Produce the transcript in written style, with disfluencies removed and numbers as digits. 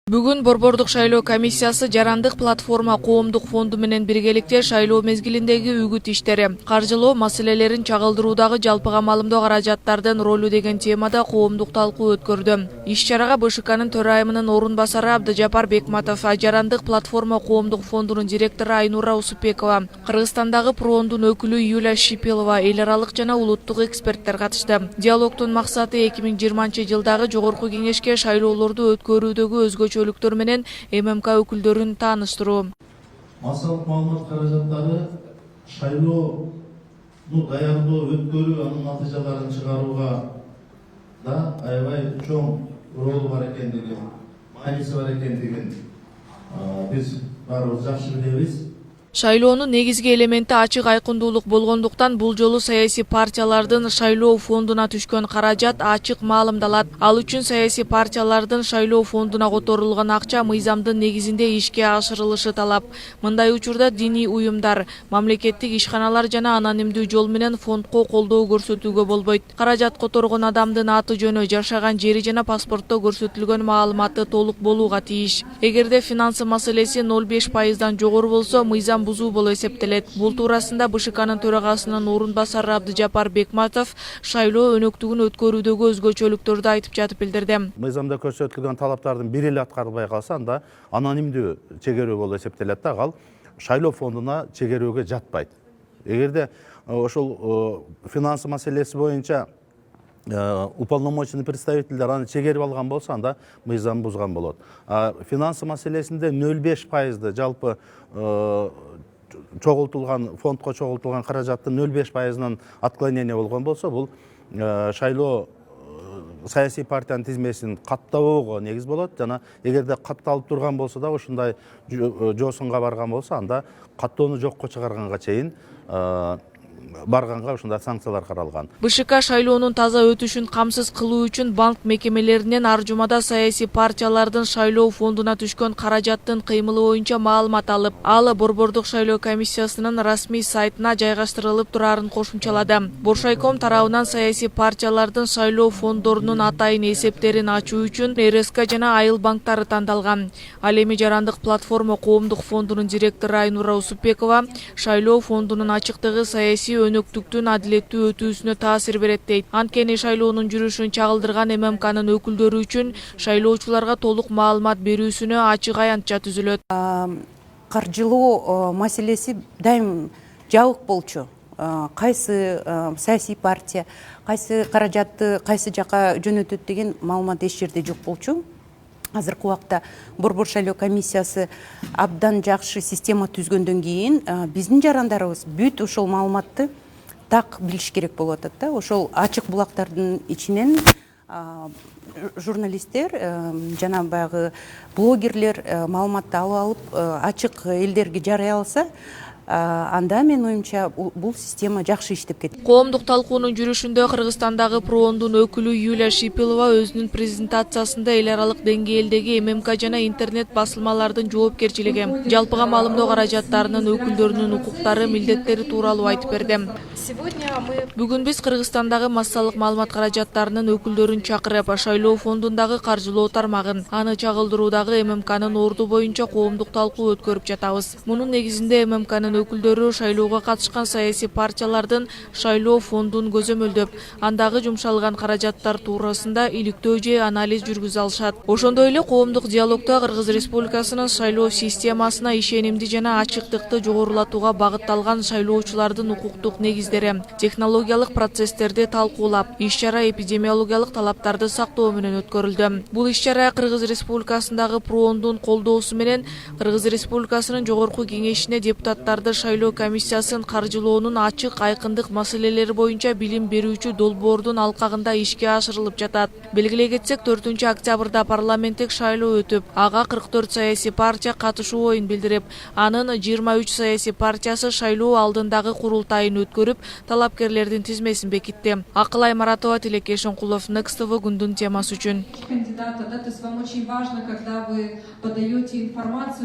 Бүгүн Борбордук шайлоо комиссиясы жарандык платформа коомдук фонду менен биргеликте шайлоо мезгилиндеги үгүт иштери, каржылоо маселелерин чагылдыруудагы жалпыга маалымдоо каражаттардын ролу деген темада коомдук талкуу өткөрдү. Иш-чарага БШКнын төрайымынын орун басары Абдыжапар Бекматов, жарандык платформа коомдук фондунун директору Айнура Усупбекова, Кыргызстандагы ПРООндун өкүлү Юлия Шипилова, эл аралык жана улуттук эксперттер катышты. Диалогдун максаты 2020-жылдагы жогорку кеңешке шайлоолорду өткөрүүдөгү өзгөчөлүктөр менен ММК өкүлдөрүн тааныштыруу. Массалык маалымат каражаттары шайлоону даярдоо, өткөрүү, анын натыйжаларын чыгарууга да аябай чоң ролу бар экендигин, мааниси бар экендигин биз баарыбыз жакшы билебиз. Шайлоонун негизги элементи ачык айкындуулук болгондуктан бул жолу саясий партиялардын шайлоо фондуна түшкөн каражат ачык маалымдалат. Ал үчүн саясий партиялардын шайлоо фондуна которулган акча мыйзамдын негизинде ишке ашырылышы талап. Мындай учурда диний уюмдар, мамлекеттик ишканалар жана анонимдүү жол менен фондко колдоо көрсөтүүгө болбойт. Каражат которгон адамдын аты жөнү, жашаган жери жана паспортто көрсөтүлгөн маалыматы толук болууга тийиш. Эгерде финансы маселеси 0,5%дан жогору болсо, мыйзам бузуу болуп эсептелет. Бул туурасында БШКнын төрагасынын орун басары Абдыжапар Бекматов шайлоо өнөктүгүн өткөрүүдөгү өзгөчөлүктөрдү айтып жатып билдирди. Мыйзамда көрсөтүлгөн талаптардын бири эле аткарылбай калса, анда анонимдүү чегерүү болуп эсептелет да, ал шайлоо фондуна чегерүүгө жатпайт. Эгерде ошол финансы маселеси боюнча уполномоченный представительдер аны чегерип алган болсо, анда мыйзам бузган болот. Финансы маселесинде 0,5%ды жалпы чогултулган, фондко чогултулган каражаттын 0,5%нан отклонение болгон болсо, бул шайлоо саясий партиянын тизмесин каттабоого негиз болот. Жана эгерде катталып турган болсо да, ушундай жоосунга барган болсо, анда каттоону жокко чыгарганга чейин барганга ушундай санкциялар каралган. БШК шайлоонун таза өтүшүн камсыз кылуу үчүн банк мекемелеринен ар жумада саясий партиялардын шайлоо фондуна түшкөн каражаттын кыймылы боюнча маалымат алып, ал Борбордук шайлоо комиссиясынын расмий сайтына жайгаштырылып турарын кошумчалады. Боршайком тарабынан саясий партиялардын шайлоо фонддорунун атайын эсептерин ачуу үчүн РСК жана Айыл банктары тандалган. Ал эми жарандык платформа коомдук фондунун директору Айнура Усупбекова шайлоо фондунун ачыктыгы саясий өнөктүктүн адилеттүү өтүүсүнө таасир берет дейт. Анткени шайлоонун жүрүшүн чагылдырган ММКнын өкүлдөрү үчүн шайлоочуларга толук маалымат берүүсүнө ачык аянтча түзүлөт. Каржылоо маселеси дайым жабык болчу. Кайсы саясий партия, кайсы каражатты кайсы жака жөнөтөт деген маалымат эч жерде жок болчу. Азыркы убакта Борбор шайлоо комиссиясы абдан жакшы система түзгөндөн кийин биздин жарандарыбыз бүт ошол маалыматты так билиш керек болуп атат да. Ошол ачык булактардын ичинен журналисттер жана баягы блогерлер маалыматты алып ачык элдерге жарыя алса, анда мен оюмча бул система жакшы иштеп кетет. Коомдук талкуунун жүрүшүндө Кыргызстандагы ПРООндун өкүлү Юлия Шипилова өзүнүн презентациясында эл аралык деңгээлдеги ММК жана интернет басылмалардын жоопкерчилиги, жалпыга маалымдоо каражаттарынын өкүлдөрүнүн укуктары, милдеттери тууралуу айтып берди. Бүгүн биз Кыргызстандагы массалык маалымат каражаттарынын өкүлдөрүн чакырып, шайлоо фондундагы каржылоо тармагын, аны чагылдыруудагы ММКнын орду боюнча коомдук талкуу өткөрүп жатабыз. Мунун негизинде ММКнын өкүлдөрү шайлоого катышкан саясий партиялардын шайлоо фондун көзөмөлдөп, андагы жумшалган каражаттар туурасында иликтөө же анализ жүргүзө алышат. Ошондой эле коомдук диалогдо Кыргыз Республикасынын шайлоо системасына ишенимди жана ачыктыкты жогорулатууга багытталган шайлоочулардын укуктук негиздери, технологиялык процесстерди талкуулап, иш-чара эпидемиологиялык талаптарды сактоо менен өткөрүлдү. Бул иш-чара Кыргыз Республикасындагы ПРООндун колдоосу менен Кыргыз Республикасынын жогорку кеңешине депутаттарды шайлоо комиссиясын каржылоонун ачык айкындык маселелери боюнча билим берүүчү долбоордун алкагында ишке ашырылып жатат. Белгилей кетсек, 4-октябрда парламенттик шайлоо өтүп, ага 44 саясий партия катышуу оюн билдирип, анын 23 саясий партиясы шайлоо алдындагы курултайын өткөрүп, талапкерлердин тизмесин бекитти. Акылай Маратова, Тилекей Шонкулов, Next TV күндүн темасы үчүн.